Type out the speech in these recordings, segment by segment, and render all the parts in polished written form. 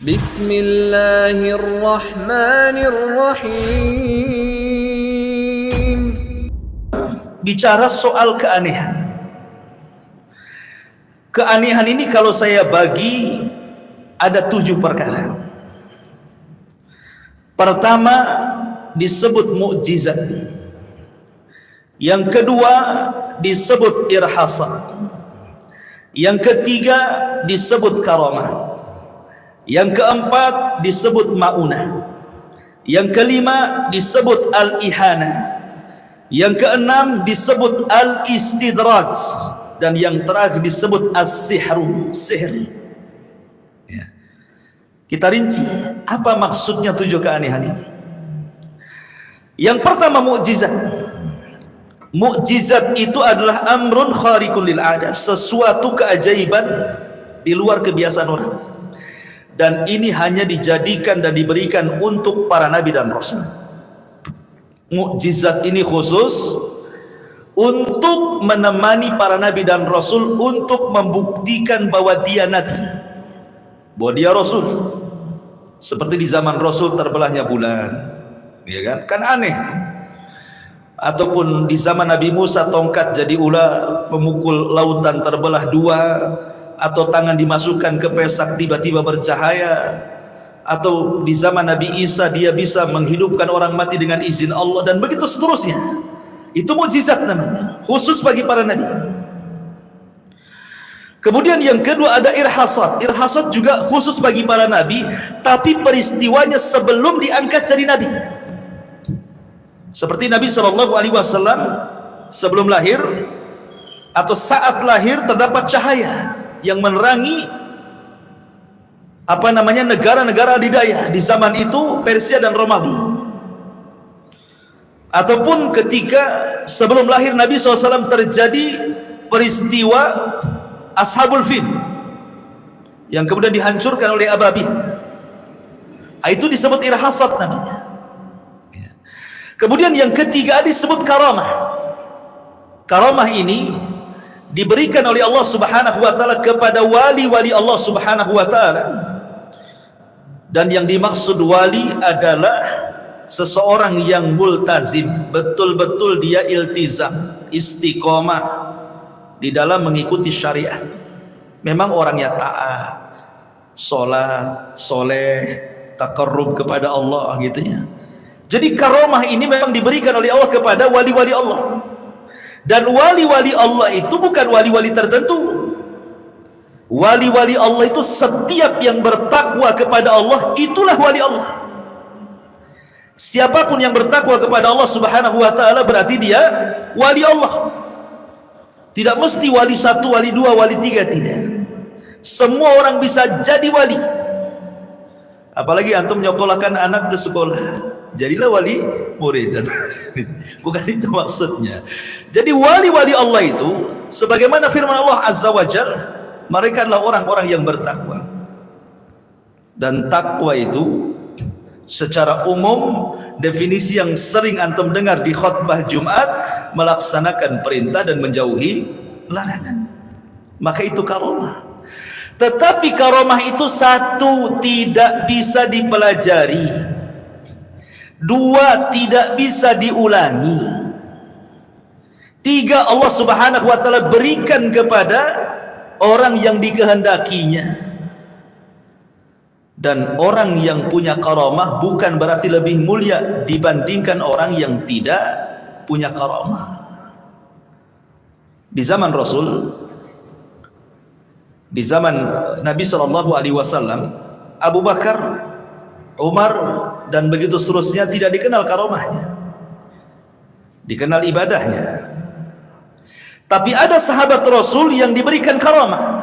Bismillahirrahmanirrahim. Bicara soal keanehan. Keanehan ini kalau saya bagi ada 7 perkara. Pertama disebut mukjizat. Yang kedua disebut irhasa. Yang ketiga disebut karamah. Yang keempat disebut maunah. Yang kelima disebut al-ihana. Yang keenam disebut al-istidraj. Dan yang terakhir disebut as-sihru, sihir. Ya. Kita rinci apa maksudnya 7 keanehan ini. Yang pertama mukjizat. Mukjizat itu adalah amrun khariqun lil 'adah, sesuatu keajaiban di luar kebiasaan orang. Dan ini hanya dijadikan dan diberikan untuk para nabi dan rasul. Mukjizat ini khusus untuk menemani para nabi dan rasul, untuk membuktikan bahwa dia nabi, bahwa dia rasul. Seperti di zaman rasul terbelahnya bulan, ya kan? Kan aneh. Ataupun di zaman Nabi Musa tongkat jadi ular, memukul lautan terbelah 2, atau tangan dimasukkan ke pesak tiba-tiba bercahaya. Atau di zaman Nabi Isa dia bisa menghidupkan orang mati dengan izin Allah, dan begitu seterusnya. Itu mukjizat namanya, khusus bagi para nabi. Kemudian yang kedua ada irhasat. Irhasat juga khusus bagi para nabi, tapi peristiwanya sebelum diangkat jadi nabi. Seperti Nabi SAW sebelum lahir atau saat lahir terdapat cahaya yang menerangi negara-negara adidaya di zaman itu, Persia dan Romawi. Ataupun ketika sebelum lahir Nabi SAW terjadi peristiwa Ashabul Fil yang kemudian dihancurkan oleh ababil. Itu disebut irhasat namanya. Kemudian yang ketiga disebut karamah. Karamah ini diberikan oleh Allah Subhanahu wa taala kepada wali-wali Allah Subhanahu wa taala. Dan yang dimaksud wali adalah seseorang yang multazim, betul-betul dia iltizam, istiqomah di dalam mengikuti syariat. Memang orangnya taat, sholat, soleh, taqarrub kepada Allah gitu ya. Jadi karamah ini memang diberikan oleh Allah kepada wali-wali Allah. Dan wali-wali Allah itu bukan wali-wali tertentu. Wali-wali Allah itu setiap yang bertakwa kepada Allah, itulah wali Allah. Siapapun yang bertakwa kepada Allah Subhanahu wa taala berarti dia wali Allah. Tidak mesti wali 1, wali 2, wali 3, tidak. Semua orang bisa jadi wali. Apalagi antum nyokolahkan anak ke sekolah, jadilah wali murid. Bukan itu maksudnya. Jadi wali-wali Allah itu sebagaimana firman Allah Azza wa Jalla, mereka adalah orang-orang yang bertakwa. Dan takwa itu secara umum, definisi yang sering antum dengar di khutbah Jumat, melaksanakan perintah dan menjauhi larangan. Maka itu karamah. Tetapi karamah itu 1, tidak bisa dipelajari. 2, tidak bisa diulangi. 3, Allah Subhanahu wa taala berikan kepada orang yang dikehendakinya. Dan orang yang punya karamah bukan berarti lebih mulia dibandingkan orang yang tidak punya karamah. Di zaman Rasul, di zaman Nabi SAW, Abu Bakar, Umar, dan begitu seterusnya tidak dikenal karamahnya, dikenal ibadahnya. Tapi ada sahabat Rasul yang diberikan karamah.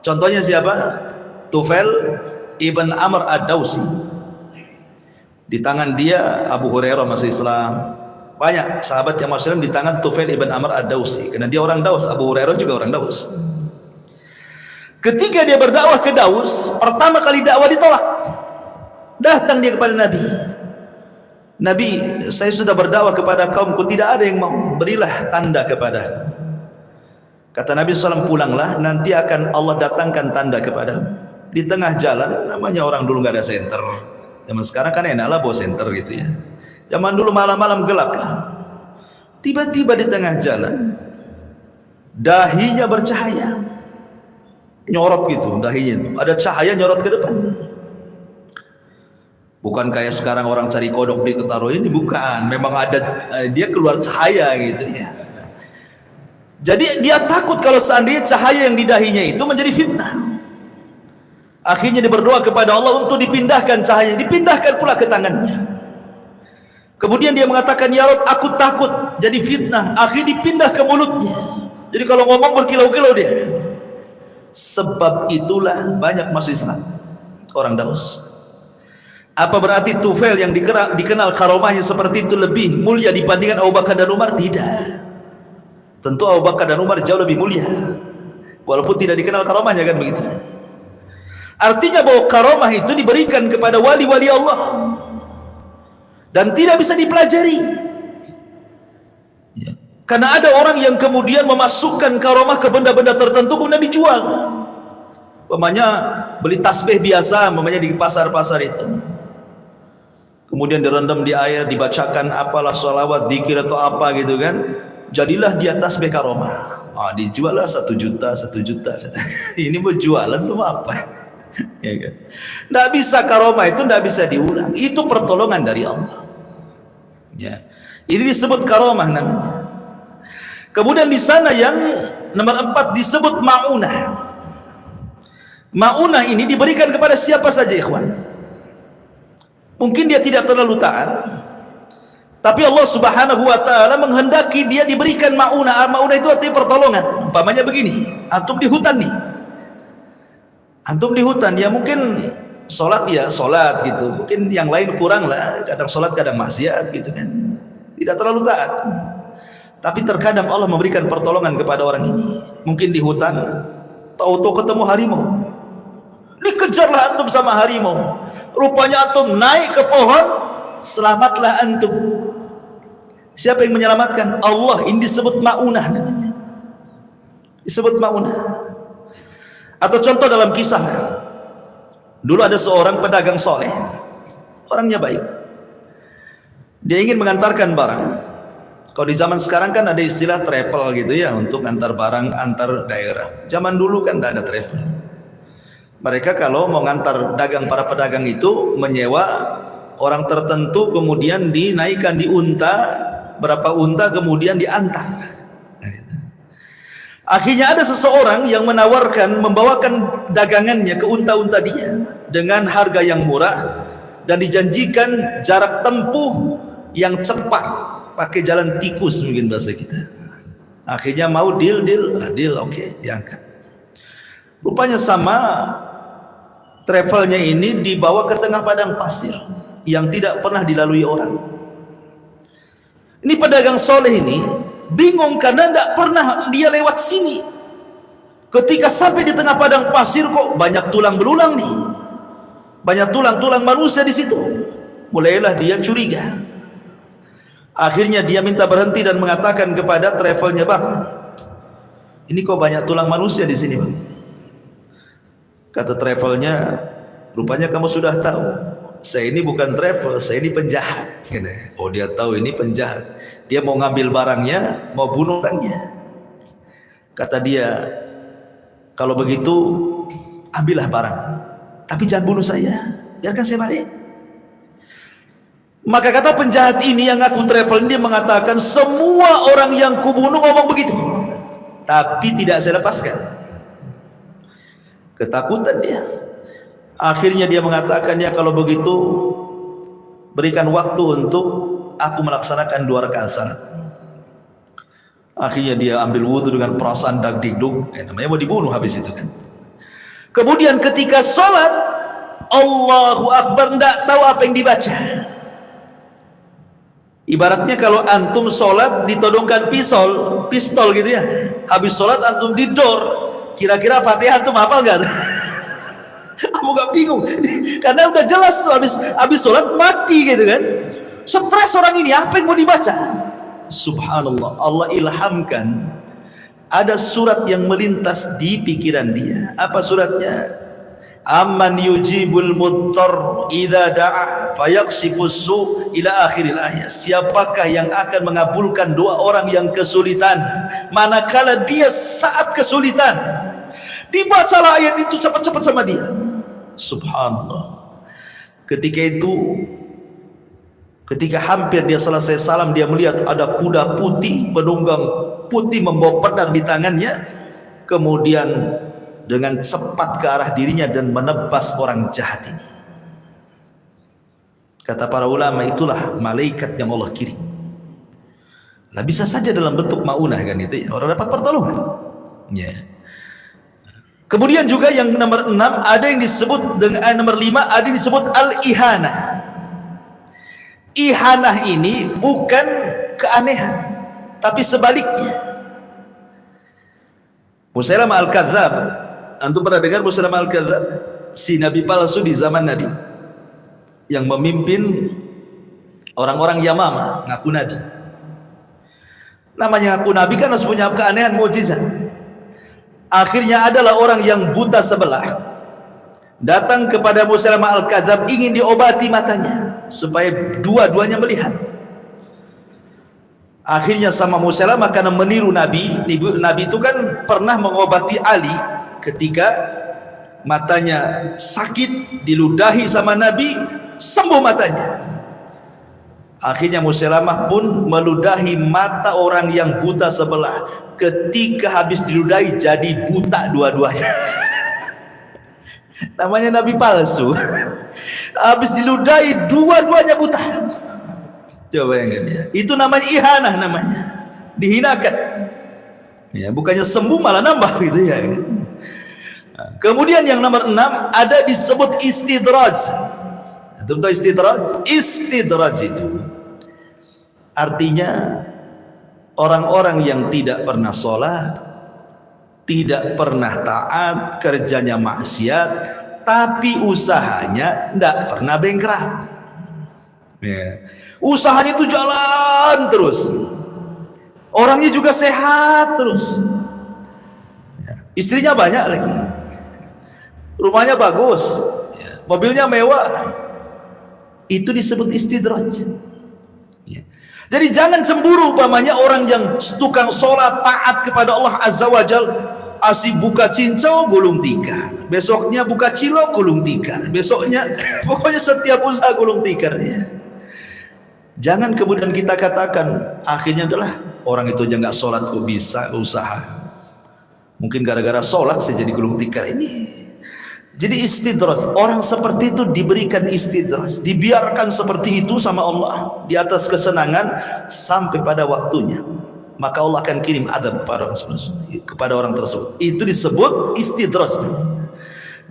Contohnya siapa? Tufail ibn Amr ad-Dawsi. Di tangan dia Abu Hurairah masuk Islam. Banyak sahabat yang masuk Islam di tangan Tufail ibn Amr ad-Dawsi, karena dia orang Daus. Abu Hurairah juga orang Daus. Ketika dia berdakwah ke Daus, pertama kali dakwah ditolak. Datang dia kepada Nabi. Nabi, saya sudah berdakwah kepada kaumku, tidak ada yang mau, berilah tanda kepada. Kata Nabi SAW, pulanglah, nanti akan Allah datangkan tanda kepadamu. di tengah jalan, namanya orang dulu nggak ada senter. Zaman sekarang kan enak lah bawa senter gitu ya. Zaman dulu malam-malam gelap lah. Tiba-tiba di tengah jalan, dahinya bercahaya, nyorot gitu dahinya itu. Ada cahaya nyorot ke depan. Bukan kayak sekarang orang cari kodok di ketaruh ini, bukan. Memang ada, dia keluar cahaya gitu ya. Jadi dia takut kalau seandainya cahaya yang di dahinya itu menjadi fitnah. Akhirnya dia berdoa kepada Allah untuk dipindahkan cahaya, dipindahkan pula ke tangannya. Kemudian dia mengatakan, ya Rabb, aku takut jadi fitnah. Akhirnya dipindah ke mulutnya. Jadi kalau ngomong berkilau-kilau dia. Sebab itulah banyak masuk Islam orang Daus. Apa berarti Tufail yang dikenal karomahnya seperti itu lebih mulia dibandingkan Abu Bakar dan Umar? Tidak. Tentu Abu Bakar dan Umar jauh lebih mulia, walaupun tidak dikenal karomahnya, kan begitu. Artinya bahwa karomah itu diberikan kepada wali-wali Allah dan tidak bisa dipelajari ya. Karena ada orang yang kemudian memasukkan karomah ke benda-benda tertentu kemudian dijual. Umpamanya beli tasbih biasa, umpamanya di pasar-pasar itu, kemudian direndam di air, dibacakan apalah sholawat, dzikir atau apa gitu kan, jadilah dia tasbih karomah. Dijual lah 1 juta. Ini mau jualan tuh apa? Ya kan? Nggak bisa, karomah itu nggak bisa diulang. Itu pertolongan dari Allah. Ya, ini disebut karomah namanya. Kemudian di sana yang nomor 4 disebut ma'unah. Ma'unah ini diberikan kepada siapa saja, ikhwan. Mungkin dia tidak terlalu taat, tapi Allah Subhanahu wa ta'ala menghendaki dia diberikan ma'unah. Ma'unah itu artinya pertolongan. Umpamanya begini, antum di hutan nih. Antum di hutan, ya mungkin sholat ya sholat gitu, mungkin yang lain kurang lah, kadang sholat kadang maksiat gitu kan, tidak terlalu taat. Tapi terkadang Allah memberikan pertolongan kepada orang ini. Mungkin di hutan, tahu-tahu ketemu harimau, dikejarlah antum sama harimau. Rupanya antum naik ke pohon, selamatlah antum. Siapa yang menyelamatkan? Allah. Ini disebut ma'unah namanya, disebut ma'unah. Atau contoh dalam kisah, dulu ada seorang pedagang soleh, orangnya baik, dia ingin mengantarkan barang. Kalau di zaman sekarang kan ada istilah travel gitu ya, untuk antar barang antar daerah. Zaman dulu kan tidak ada travel. Mereka kalau mau ngantar dagang, para pedagang itu menyewa orang tertentu, kemudian dinaikkan di unta, berapa unta, kemudian diantar. Akhirnya ada seseorang yang menawarkan membawakan dagangannya ke unta-unta dia dengan harga yang murah dan dijanjikan jarak tempuh yang cepat, pakai jalan tikus mungkin bahasa kita. Akhirnya mau deal, oke, diangkat. Rupanya sama travelnya ini dibawa ke tengah padang pasir yang tidak pernah dilalui orang. Ini pedagang soleh ini bingung karena tidak pernah dia lewat sini. Ketika sampai di tengah padang pasir, kok banyak tulang belulang nih, banyak tulang-tulang manusia di situ. Mulailah dia curiga. Akhirnya dia minta berhenti dan mengatakan kepada travelnya, bang, ini kok banyak tulang manusia di sini, bang? Kata travelnya, rupanya kamu sudah tahu, saya ini bukan travel, saya ini penjahat. Oh, dia tahu ini penjahat. Dia mau ngambil barangnya, mau bunuh orangnya. Kata dia, kalau begitu ambillah barang, tapi jangan bunuh saya, biarkan saya balik. Maka kata penjahat ini yang ngaku travel, dia mengatakan, semua orang yang kubunuh ngomong begitu, tapi tidak saya lepaskan. Ketakutan dia. Akhirnya dia mengatakan, ya kalau begitu berikan waktu untuk aku melaksanakan 2 rakaat salat. Akhirnya dia ambil wudhu dengan perasaan dagdikduk, namanya mau dibunuh habis itu kan. Kemudian ketika sholat, Allahu Akbar, tidak tahu apa yang dibaca. Ibaratnya kalau antum sholat ditodongkan pistol gitu ya, habis sholat antum didor, kira-kira Fatihah antum hafal gak? Aku gak bingung karena udah jelas tuh habis sholat mati gitu kan. Stres orang ini, apa yang mau dibaca? Subhanallah, Allah ilhamkan ada surat yang melintas di pikiran dia. Apa suratnya? amman yujibul muttar idza da'a fayaksifus su ila akhiril ayat. Siapakah yang akan mengabulkan doa orang yang kesulitan manakala dia saat kesulitan? Dibacalah ayat itu cepat-cepat sama dia. Subhanallah. Ketika itu, ketika hampir dia selesai salam, dia melihat ada kuda putih, penunggang putih membawa pedang di tangannya, kemudian dengan cepat ke arah dirinya dan menebas orang jahat ini. Kata para ulama, itulah malaikat yang Allah kirim. Nah, bisa saja dalam bentuk maunah kan itu ya, orang dapat pertolongan. Ya. Kemudian juga yang nomor 6 ada yang disebut dengan nomor 5 ada yang disebut al-ihanah. Ihanah ini bukan keanehan, tapi sebaliknya. Musailamah al-Kadzdzab, antum pernah dengar Musailamah al-Kadzdzab? Si nabi palsu di zaman Nabi yang memimpin orang-orang Yamama, ngaku nabi. Namanya ngaku nabi kan harus punya keanehan, mukjizat. Akhirnya adalah orang yang buta sebelah datang kepada Musailamah al-Kadzdzab, ingin diobati matanya supaya dua-duanya melihat. Akhirnya sama Musailamah karena meniru Nabi itu kan pernah mengobati Ali ketika matanya sakit, diludahi sama Nabi, sembuh matanya. Akhirnya Musailamah pun meludahi mata orang yang buta sebelah. Ketika habis diludahi jadi buta dua-duanya. Namanya nabi palsu. Habis diludahi dua-duanya buta. Coba bayangkan ya. Itu namanya ihanah namanya. Dihinakan. Ya, bukannya sembuh malah nambah gitu ya. Kemudian yang nomor 6 ada disebut istidraj. Antum tahu istidraj? Istidraj itu artinya orang-orang yang tidak pernah sholat, tidak pernah taat, kerjanya maksiat, tapi usahanya tidak pernah bengkrak. Ya. Usahanya itu jalan terus, orangnya juga sehat terus, ya. Istrinya banyak lagi, rumahnya bagus, ya. Mobilnya mewah. Itu disebut istidraj. Ya. Jadi jangan cemburu umpamanya orang yang tukang sholat taat kepada Allah Azza wa Jal, asih buka cincau gulung tikar, besoknya buka cilok gulung tikar, besoknya pokoknya setiap usaha gulung tikar ya. Jangan kemudian kita katakan akhirnya adalah orang itu aja nggak sholat kok bisa usaha, mungkin gara-gara sholat saya jadi gulung tikar ini. Jadi istidraj, orang seperti itu diberikan istidraj, dibiarkan seperti itu sama Allah di atas kesenangan sampai pada waktunya, maka Allah akan kirim adab kepada orang tersebut. Itu disebut istidraj.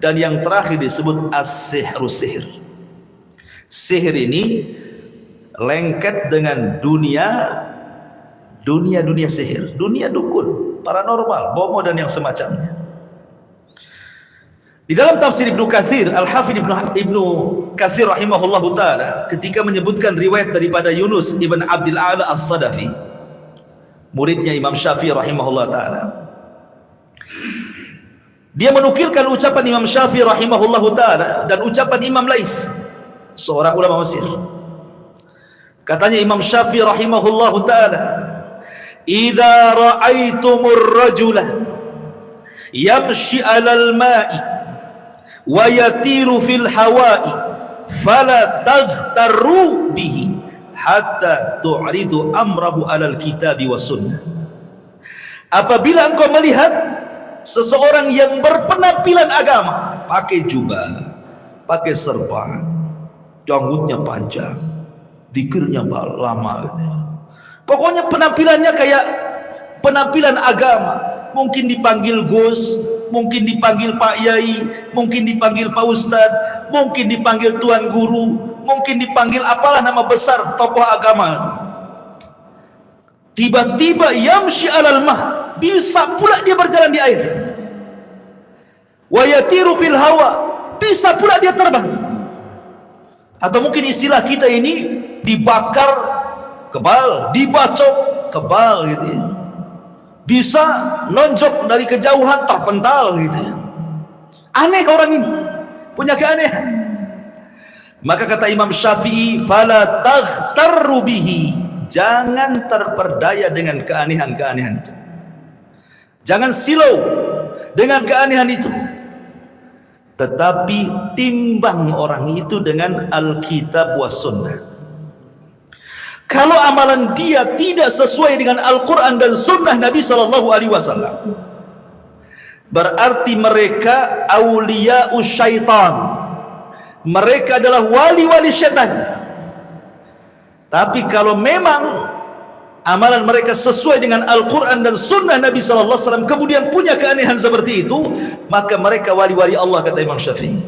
Dan yang terakhir disebut as-sihru, sihir. Sihir ini lengket dengan dunia sihir, dunia dukun, paranormal, bomo dan yang semacamnya. Di dalam tafsir Ibnu Katsir, Al-Hafidz Ibnu Katsir rahimahullahu taala ketika menyebutkan riwayat daripada Yunus ibn Abdul A'la As-Sadafi, muridnya Imam Syafi'i rahimahullahu taala, dia menukilkan ucapan Imam Syafi'i rahimahullahu taala dan ucapan Imam Lais, seorang ulama Mesir. Katanya Imam Syafi'i rahimahullahu taala, "Idza ra'aitumur rajula yamshi 'alal ma'i wa yatiru fil hawa'i fala taghtarru bihi hatta tu'ridu amrahu 'alal kitabi was sunnah." Apabila engkau melihat seseorang yang berpenampilan agama, pakai jubah, pakai serban, janggutnya panjang, zikirnya lama gitu. Pokoknya penampilannya kayak penampilan agama. Mungkin dipanggil Gus, mungkin dipanggil Pak Yai, mungkin dipanggil Pak Ustadz, mungkin dipanggil Tuan Guru, mungkin dipanggil apalah nama besar tokoh agama. Tiba-tiba yamshi alal mah, bisa pula dia berjalan di air. Wa yatiru fil hawa, bisa pula dia terbang. Atau mungkin istilah kita ini dibakar kebal, dibacok kebal gitu ya. Bisa nonjok dari kejauhan terpental gitu ya. Aneh orang ini. punya keanehan. Maka kata Imam Syafi'i, fala taghtarru bihi, jangan terperdaya dengan keanehan-keanehan itu, jangan silau dengan keanehan itu, tetapi timbang orang itu dengan Alkitab was sunnah. Kalau amalan dia tidak sesuai dengan Al-Quran dan sunnah Nabi SAW, berarti mereka awliya'us syaitan, mereka adalah wali-wali syaitan. Tapi kalau memang amalan mereka sesuai dengan Al-Quran dan sunnah Nabi SAW, kemudian punya keanehan seperti itu, maka mereka wali-wali Allah, kata Imam Syafi'i.